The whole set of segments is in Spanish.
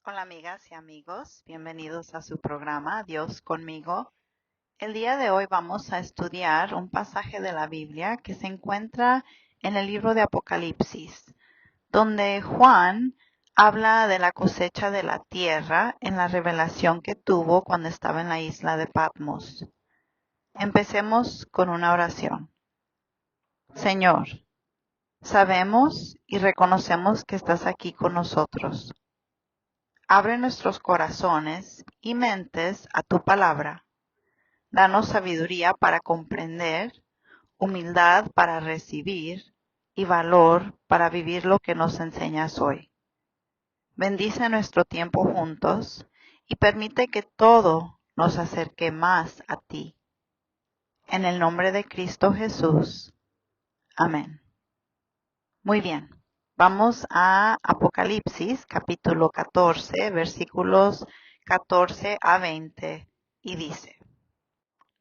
Hola amigas y amigos, bienvenidos a su programa Dios conmigo. El día de hoy vamos a estudiar un pasaje de la Biblia que se encuentra en el libro de Apocalipsis, donde Juan habla de la cosecha de la tierra en la revelación que tuvo cuando estaba en la isla de Patmos. Empecemos con una oración. Señor, sabemos y reconocemos que estás aquí con nosotros. Abre nuestros corazones y mentes a tu palabra. Danos sabiduría para comprender, humildad para recibir y valor para vivir lo que nos enseñas hoy. Bendice nuestro tiempo juntos y permite que todo nos acerque más a ti. En el nombre de Cristo Jesús. Amén. Muy bien. Vamos a Apocalipsis, capítulo 14, versículos 14 a 20, y dice: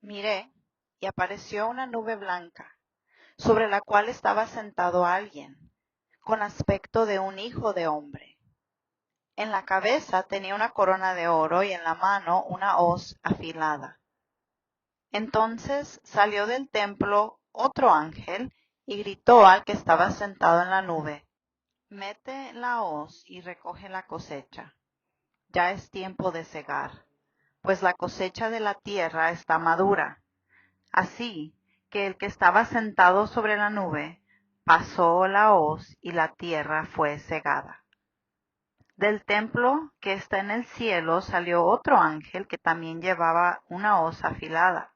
Miré, y apareció una nube blanca, sobre la cual estaba sentado alguien, con aspecto de un hijo de hombre. En la cabeza tenía una corona de oro y en la mano una hoz afilada. Entonces salió del templo otro ángel y gritó al que estaba sentado en la nube: Mete la hoz y recoge la cosecha. Ya es tiempo de segar, pues la cosecha de la tierra está madura. Así que el que estaba sentado sobre la nube pasó la hoz y la tierra fue segada. Del templo que está en el cielo salió otro ángel que también llevaba una hoz afilada.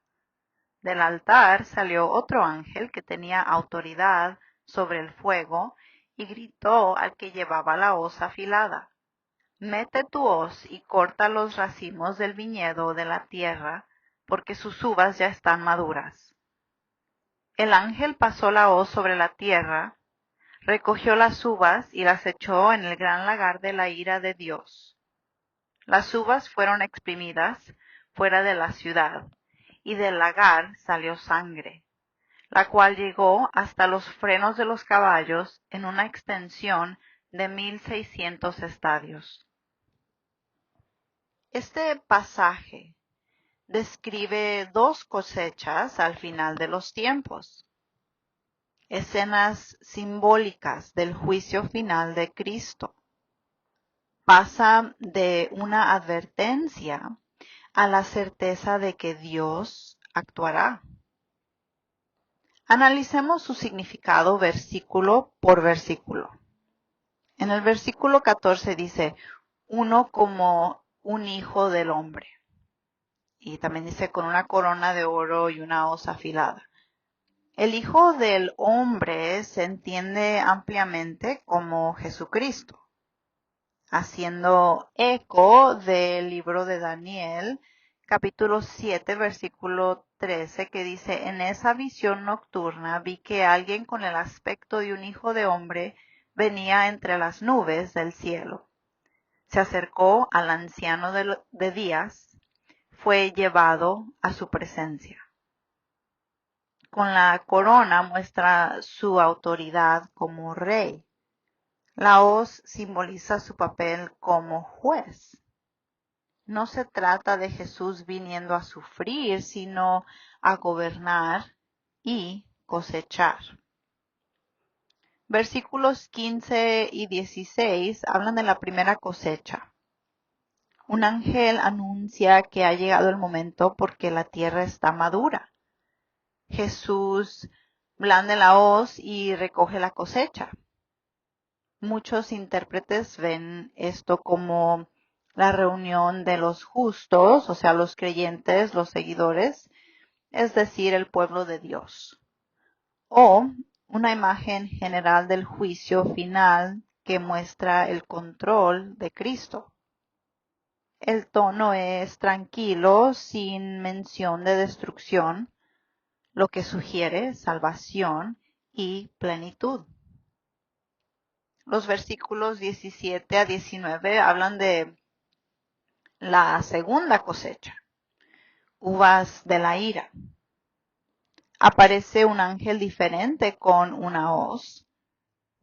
Del altar salió otro ángel que tenía autoridad sobre el fuego y gritó al que llevaba la hoz afilada: Mete tu hoz y corta los racimos del viñedo de la tierra, porque sus uvas ya están maduras. El ángel pasó la hoz sobre la tierra, recogió las uvas y las echó en el gran lagar de la ira de Dios. Las uvas fueron exprimidas fuera de la ciudad, y del lagar salió sangre, la cual llegó hasta los frenos de los caballos en una extensión de 1600 estadios. Este pasaje describe dos cosechas al final de los tiempos, escenas simbólicas del juicio final de Cristo. Pasa de una advertencia a la certeza de que Dios actuará. Analicemos su significado versículo por versículo. En el versículo 14 dice: uno como un hijo del hombre. Y también dice: con una corona de oro y una hoz afilada. El Hijo del Hombre se entiende ampliamente como Jesucristo, haciendo eco del libro de Daniel, capítulo 7, versículo 13, que dice: En esa visión nocturna vi que alguien con el aspecto de un hijo de hombre venía entre las nubes del cielo. Se acercó al anciano de días, fue llevado a su presencia. Con la corona muestra su autoridad como rey. La hoz simboliza su papel como juez. No se trata de Jesús viniendo a sufrir, sino a gobernar y cosechar. Versículos 15 y 16 hablan de la primera cosecha. Un ángel anuncia que ha llegado el momento porque la tierra está madura. Jesús blande la hoz y recoge la cosecha. Muchos intérpretes ven esto como la reunión de los justos, o sea, los creyentes, los seguidores, es decir, el pueblo de Dios. O una imagen general del juicio final que muestra el control de Cristo. El tono es tranquilo, sin mención de destrucción, lo que sugiere salvación y plenitud. Los versículos 17 a 19 hablan de la segunda cosecha, uvas de la ira. Aparece un ángel diferente con una hoz.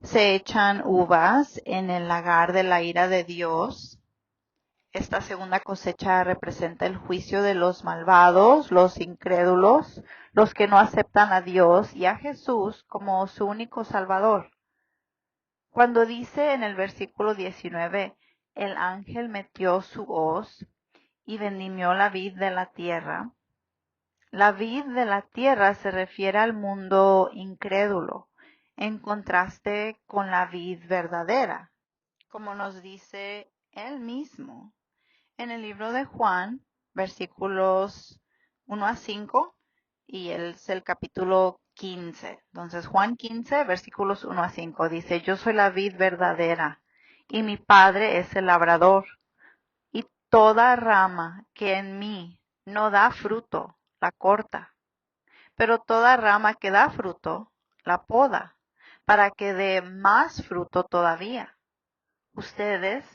Se echan uvas en el lagar de la ira de Dios. Esta segunda cosecha representa el juicio de los malvados, los incrédulos, los que no aceptan a Dios y a Jesús como su único Salvador. Cuando dice en el versículo 19, el ángel metió su hoz y vendimió la vid de la tierra. La vid de la tierra se refiere al mundo incrédulo, en contraste con la vid verdadera, como nos dice él mismo en el libro de Juan, versículos 1 a 5, y es el capítulo 15. Entonces, Juan 15, versículos 1 a 5, dice, yo soy la vid verdadera, y mi Padre es el labrador, y toda rama que en mí no da fruto, la corta, pero toda rama que da fruto, la poda, para que dé más fruto todavía. Ustedes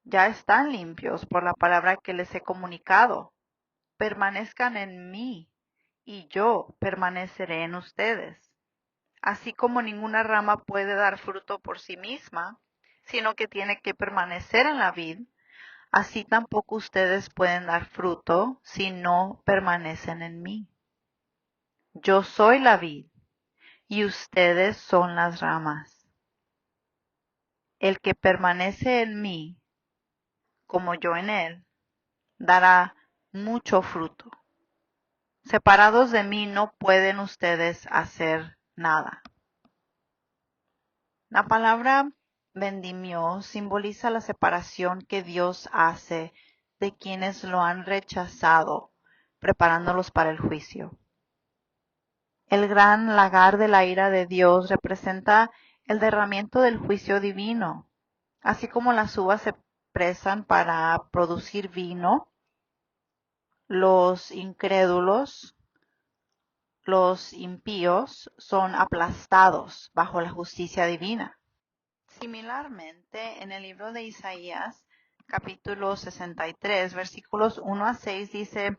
ya están limpios por la palabra que les he comunicado. Permanezcan en mí y yo permaneceré en ustedes. Así como ninguna rama puede dar fruto por sí misma, sino que tiene que permanecer en la vid, así tampoco ustedes pueden dar fruto si no permanecen en mí. Yo soy la vid y ustedes son las ramas. El que permanece en mí, como yo en él, dará mucho fruto. Separados de mí no pueden ustedes hacer nada. La palabra vendimió simboliza la separación que Dios hace de quienes lo han rechazado, preparándolos para el juicio. El gran lagar de la ira de Dios representa el derramamiento del juicio divino. Así como las uvas se presan para producir vino, los incrédulos, los impíos, son aplastados bajo la justicia divina. Similarmente, en el libro de Isaías, capítulo 63, versículos 1 a 6, dice,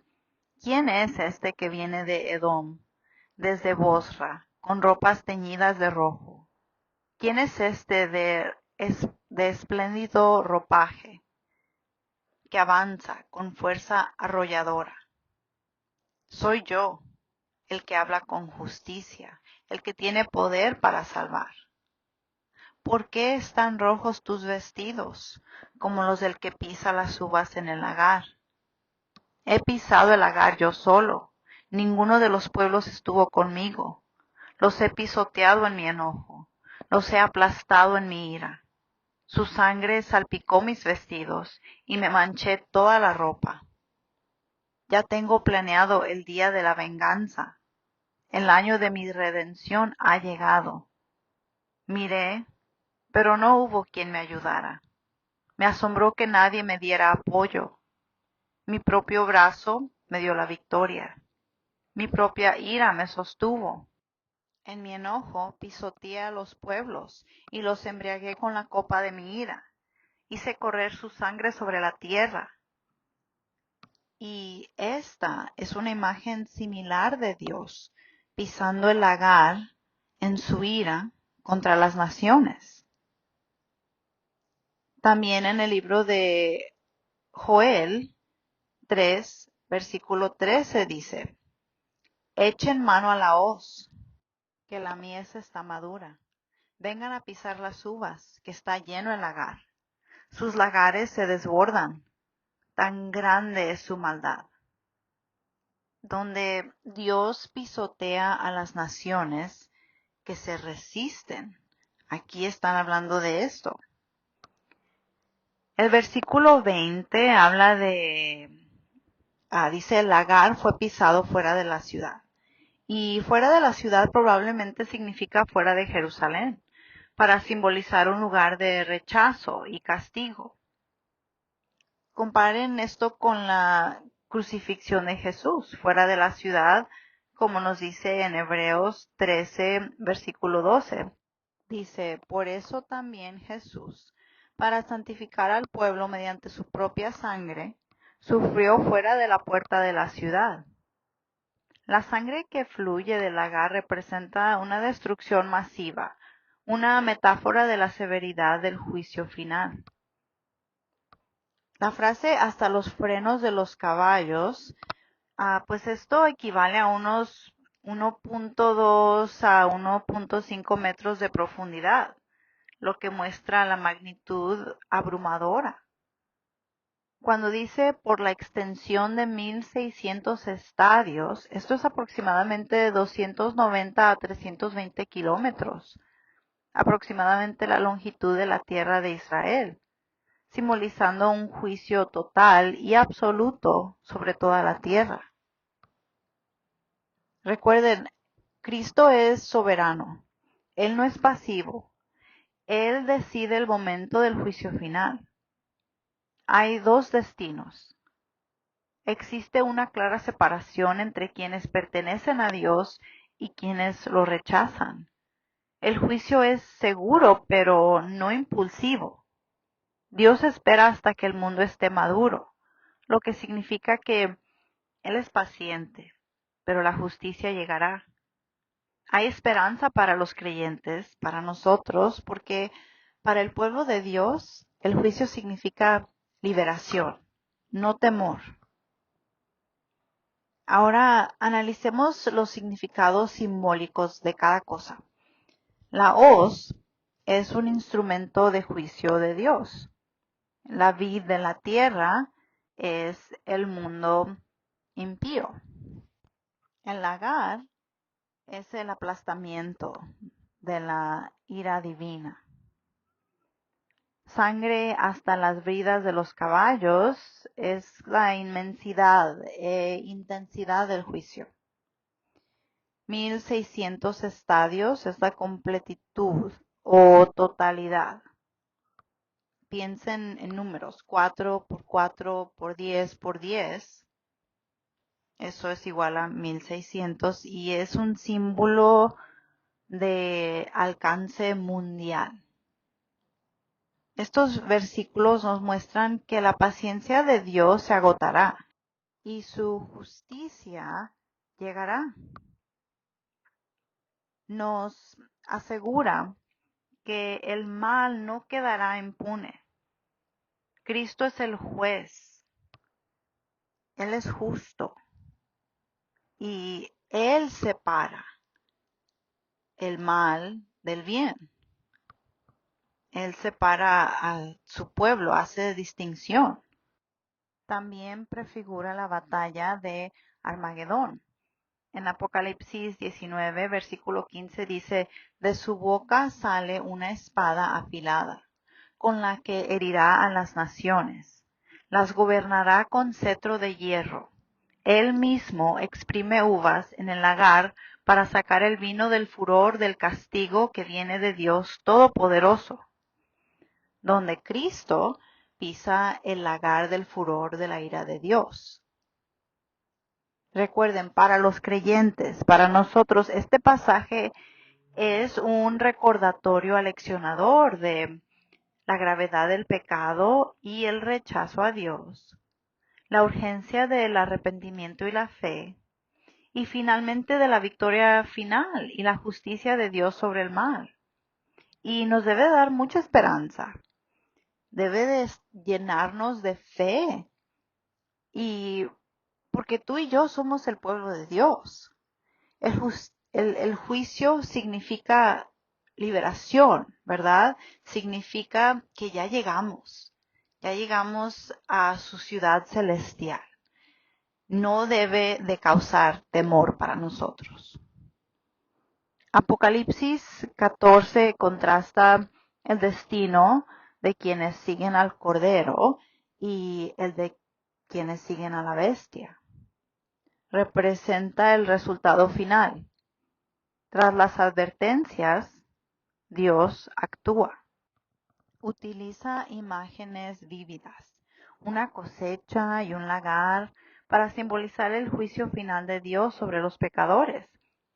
¿quién es este que viene de Edom, desde Bosra, con ropas teñidas de rojo? ¿Quién es este de espléndido ropaje, que avanza con fuerza arrolladora? Soy yo, el que habla con justicia, el que tiene poder para salvar. ¿Por qué están rojos tus vestidos, como los del que pisa las uvas en el lagar? He pisado el lagar yo solo, ninguno de los pueblos estuvo conmigo. Los he pisoteado en mi enojo, los he aplastado en mi ira. Su sangre salpicó mis vestidos y me manché toda la ropa. Ya tengo planeado el día de la venganza. El año de mi redención ha llegado. Miré, pero no hubo quien me ayudara. Me asombró que nadie me diera apoyo. Mi propio brazo me dio la victoria. Mi propia ira me sostuvo. En mi enojo pisoteé a los pueblos y los embriagué con la copa de mi ira. Hice correr su sangre sobre la tierra. Y esta es una imagen similar de Dios, pisando el lagar en su ira contra las naciones. También en el libro de Joel 3, versículo 13 dice, echen mano a la hoz, que la mies está madura. Vengan a pisar las uvas, que está lleno el lagar. Sus lagares se desbordan, tan grande es su maldad. Donde Dios pisotea a las naciones que se resisten. Aquí están hablando de esto. El versículo 20 habla dice, el lagar fue pisado fuera de la ciudad. Y fuera de la ciudad probablemente significa fuera de Jerusalén, para simbolizar un lugar de rechazo y castigo. Comparen esto con la crucifixión de Jesús fuera de la ciudad, como nos dice en Hebreos 13, versículo 12. Dice, por eso también Jesús, para santificar al pueblo mediante su propia sangre, sufrió fuera de la puerta de la ciudad. La sangre que fluye del lagar representa una destrucción masiva, una metáfora de la severidad del juicio final. La frase hasta los frenos de los caballos, pues esto equivale a unos 1.2 a 1.5 metros de profundidad, lo que muestra la magnitud abrumadora. Cuando dice por la extensión de 1,600 estadios, esto es aproximadamente de 290 a 320 kilómetros, aproximadamente la longitud de la tierra de Israel, simbolizando un juicio total y absoluto sobre toda la tierra. Recuerden, Cristo es soberano. Él no es pasivo. Él decide el momento del juicio final. Hay dos destinos. Existe una clara separación entre quienes pertenecen a Dios y quienes lo rechazan. El juicio es seguro, pero no impulsivo. Dios espera hasta que el mundo esté maduro, lo que significa que Él es paciente, pero la justicia llegará. Hay esperanza para los creyentes, para nosotros, porque para el pueblo de Dios el juicio significa liberación, no temor. Ahora analicemos los significados simbólicos de cada cosa. La hoz es un instrumento de juicio de Dios. La vid de la tierra es el mundo impío. El lagar es el aplastamiento de la ira divina. Sangre hasta las bridas de los caballos es la inmensidad e intensidad del juicio. 1,600 estadios es la completitud o totalidad. Piensen en números, 4 por 4 por 10 por 10. Eso es igual a 1,600 y es un símbolo de alcance mundial. Estos versículos nos muestran que la paciencia de Dios se agotará y su justicia llegará. Nos asegura que el mal no quedará impune. Cristo es el juez. Él es justo y Él separa el mal del bien. Él separa a su pueblo, hace distinción. También prefigura la batalla de Armagedón. En Apocalipsis 19, versículo 15 dice, de su boca sale una espada afilada, con la que herirá a las naciones. Las gobernará con cetro de hierro. Él mismo exprime uvas en el lagar para sacar el vino del furor del castigo que viene de Dios Todopoderoso, donde Cristo pisa el lagar del furor de la ira de Dios. Recuerden, para los creyentes, para nosotros, este pasaje es un recordatorio aleccionador de la gravedad del pecado y el rechazo a Dios, la urgencia del arrepentimiento y la fe, y finalmente de la victoria final y la justicia de Dios sobre el mal. Y nos debe dar mucha esperanza, debe de llenarnos de fe, y porque tú y yo somos el pueblo de Dios. El juicio significa liberación, ¿verdad? Significa que ya llegamos a su ciudad celestial. No debe de causar temor para nosotros. Apocalipsis 14 contrasta el destino de quienes siguen al Cordero y el de quienes siguen a la bestia. Representa el resultado final. Tras las advertencias, Dios actúa. Utiliza imágenes vívidas, una cosecha y un lagar, para simbolizar el juicio final de Dios sobre los pecadores,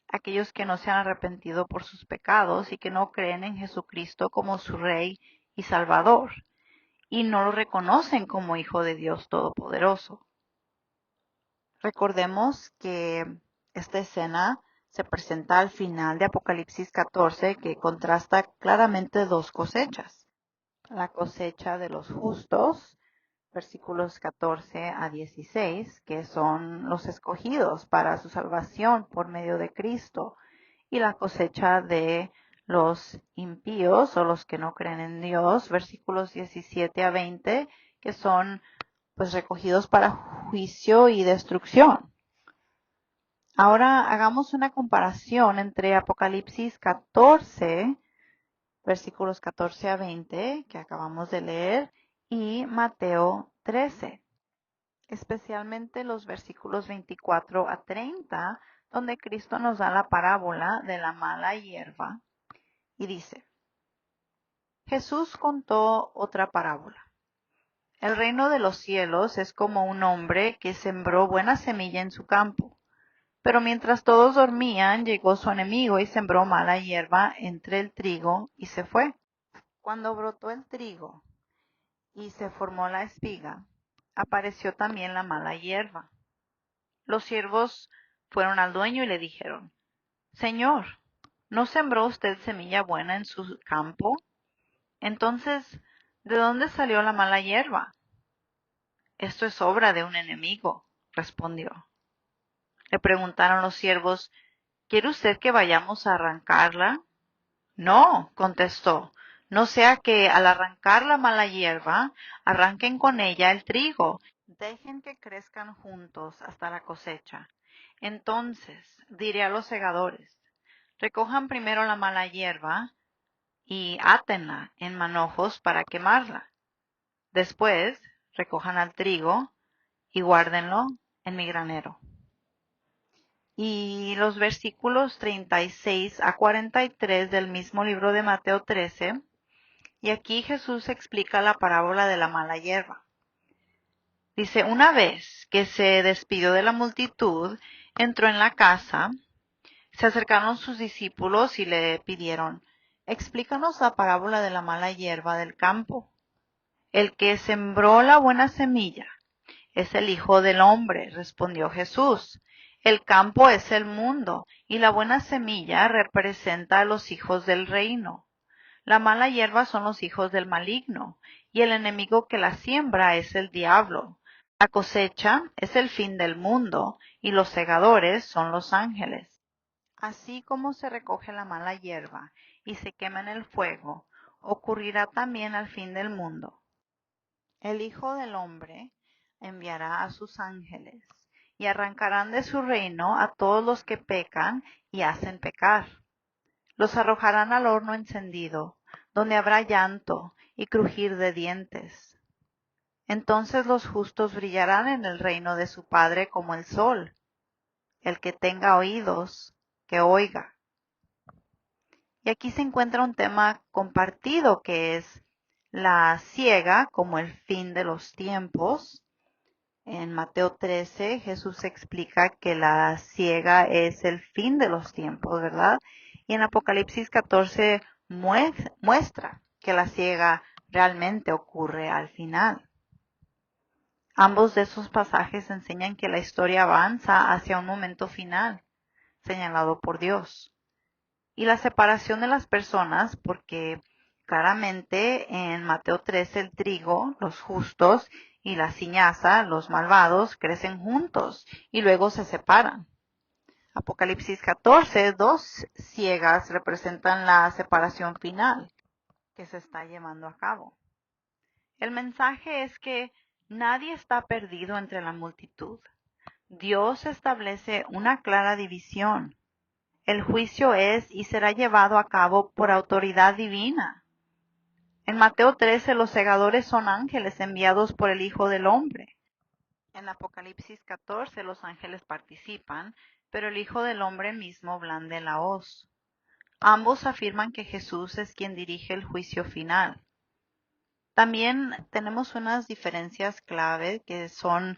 aquellos que no se han arrepentido por sus pecados y que no creen en Jesucristo como su Rey y Salvador, y no lo reconocen como Hijo de Dios Todopoderoso. Recordemos que esta escena se presenta al final de Apocalipsis 14, que contrasta claramente dos cosechas. La cosecha de los justos, versículos 14 a 16, que son los escogidos para su salvación por medio de Cristo, y la cosecha de los impíos o los que no creen en Dios, versículos 17 a 20, que son pues recogidos para juicio y destrucción. Ahora hagamos una comparación entre Apocalipsis 14, versículos 14 a 20, que acabamos de leer, y Mateo 13, especialmente los versículos 24 a 30, donde Cristo nos da la parábola de la mala hierba, y dice: Jesús contó otra parábola. El reino de los cielos es como un hombre que sembró buena semilla en su campo. Pero mientras todos dormían, llegó su enemigo y sembró mala hierba entre el trigo y se fue. Cuando brotó el trigo y se formó la espiga, apareció también la mala hierba. Los siervos fueron al dueño y le dijeron: Señor, ¿no sembró usted semilla buena en su campo? Entonces, ¿de dónde salió la mala hierba? Esto es obra de un enemigo, respondió. Le preguntaron los siervos: ¿Quiere usted que vayamos a arrancarla? No, contestó, no sea que al arrancar la mala hierba, arranquen con ella el trigo. Dejen que crezcan juntos hasta la cosecha. Entonces diré a los segadores: recojan primero la mala hierba y átenla en manojos para quemarla. Después recojan al trigo y guárdenlo en mi granero. Y los versículos 36 a 43 del mismo libro de Mateo 13, y aquí Jesús explica la parábola de la mala hierba. Dice: una vez que se despidió de la multitud, entró en la casa, se acercaron sus discípulos y le pidieron: explícanos la parábola de la mala hierba del campo. El que sembró la buena semilla es el Hijo del Hombre, respondió Jesús. El campo es el mundo, y la buena semilla representa a los hijos del reino. La mala hierba son los hijos del maligno, y el enemigo que la siembra es el diablo. La cosecha es el fin del mundo, y los segadores son los ángeles. Así como se recoge la mala hierba y se quema en el fuego, ocurrirá también al fin del mundo. El Hijo del Hombre enviará a sus ángeles, y arrancarán de su reino a todos los que pecan y hacen pecar. Los arrojarán al horno encendido, donde habrá llanto y crujir de dientes. Entonces los justos brillarán en el reino de su Padre como el sol. El que tenga oídos, que oiga. Y aquí se encuentra un tema compartido, que es la siega como el fin de los tiempos. En Mateo 13, Jesús explica que la siega es el fin de los tiempos, ¿verdad? Y en Apocalipsis 14 muestra que la siega realmente ocurre al final. Ambos de esos pasajes enseñan que la historia avanza hacia un momento final, señalado por Dios. Y la separación de las personas, porque claramente en Mateo 13 el trigo, los justos, y la ciñaza, los malvados, crecen juntos y luego se separan. Apocalipsis 14, dos ciegas representan la separación final que se está llevando a cabo. El mensaje es que nadie está perdido entre la multitud. Dios establece una clara división. El juicio es y será llevado a cabo por autoridad divina. En Mateo 13 los segadores son ángeles enviados por el Hijo del Hombre. En Apocalipsis 14 los ángeles participan, pero el Hijo del Hombre mismo blande la hoz. Ambos afirman que Jesús es quien dirige el juicio final. También tenemos unas diferencias clave que son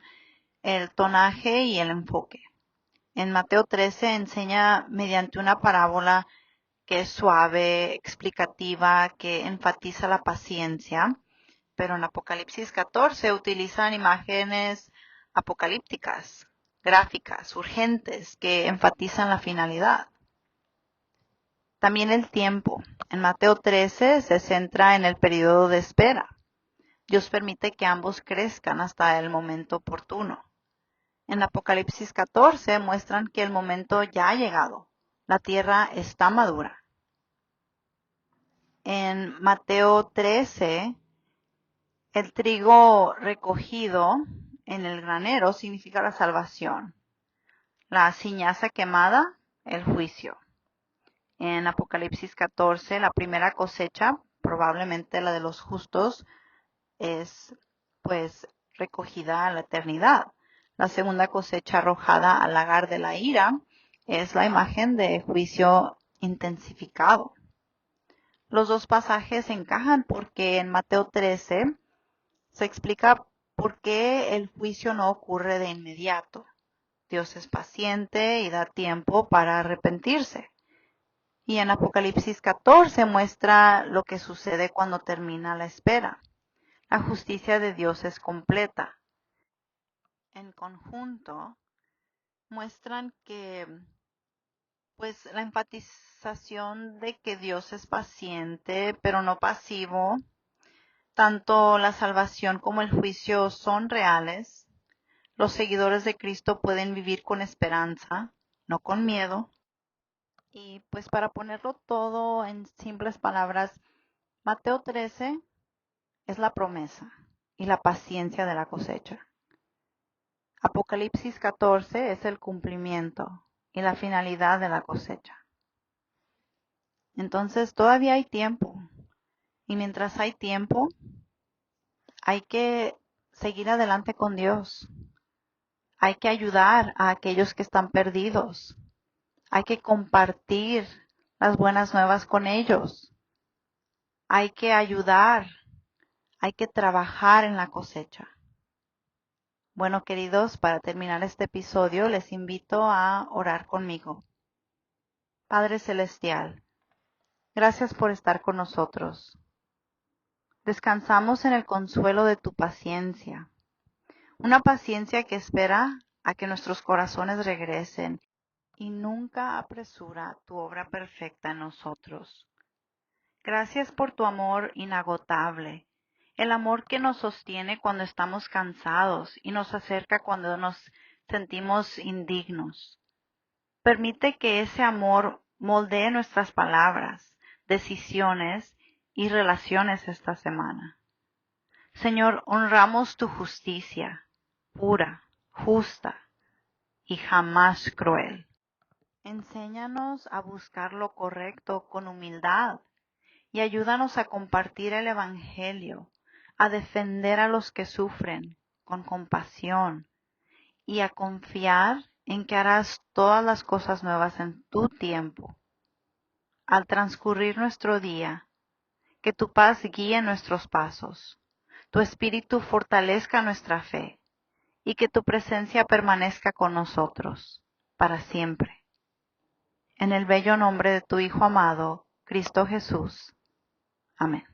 el tonaje y el enfoque. En Mateo 13 enseña mediante una parábola que es suave, explicativa, que enfatiza la paciencia, pero en Apocalipsis 14 utilizan imágenes apocalípticas, gráficas, urgentes, que enfatizan la finalidad. También el tiempo. En Mateo 13 se centra en el periodo de espera. Dios permite que ambos crezcan hasta el momento oportuno. En Apocalipsis 14 muestran que el momento ya ha llegado. La tierra está madura. En Mateo 13, el trigo recogido en el granero significa la salvación. La ciñaza quemada, el juicio. En Apocalipsis 14, la primera cosecha, probablemente la de los justos, es pues recogida a la eternidad. La segunda cosecha arrojada al lagar de la ira es la imagen de juicio intensificado. Los dos pasajes encajan porque en Mateo 13 se explica por qué el juicio no ocurre de inmediato. Dios es paciente y da tiempo para arrepentirse. Y en Apocalipsis 14 muestra lo que sucede cuando termina la espera. La justicia de Dios es completa. En conjunto, muestran que pues la enfatización de que Dios es paciente, pero no pasivo, tanto la salvación como el juicio son reales. Los seguidores de Cristo pueden vivir con esperanza, no con miedo. Y pues para ponerlo todo en simples palabras, Mateo 13 es la promesa y la paciencia de la cosecha. Apocalipsis 14 es el cumplimiento y la finalidad de la cosecha. Entonces todavía hay tiempo. Y mientras hay tiempo, hay que seguir adelante con Dios. Hay que ayudar a aquellos que están perdidos. Hay que compartir las buenas nuevas con ellos. Hay que ayudar. Hay que trabajar en la cosecha. Bueno, queridos, para terminar este episodio, les invito a orar conmigo. Padre Celestial, gracias por estar con nosotros. Descansamos en el consuelo de tu paciencia, una paciencia que espera a que nuestros corazones regresen y nunca apresura tu obra perfecta en nosotros. Gracias por tu amor inagotable, el amor que nos sostiene cuando estamos cansados y nos acerca cuando nos sentimos indignos. Permite que ese amor moldee nuestras palabras, decisiones y relaciones esta semana. Señor, honramos tu justicia, pura, justa y jamás cruel. Enséñanos a buscar lo correcto con humildad y ayúdanos a compartir el Evangelio, a defender a los que sufren con compasión y a confiar en que harás todas las cosas nuevas en tu tiempo. Al transcurrir nuestro día, que tu paz guíe nuestros pasos, tu espíritu fortalezca nuestra fe y que tu presencia permanezca con nosotros para siempre. En el bello nombre de tu Hijo amado, Cristo Jesús. Amén.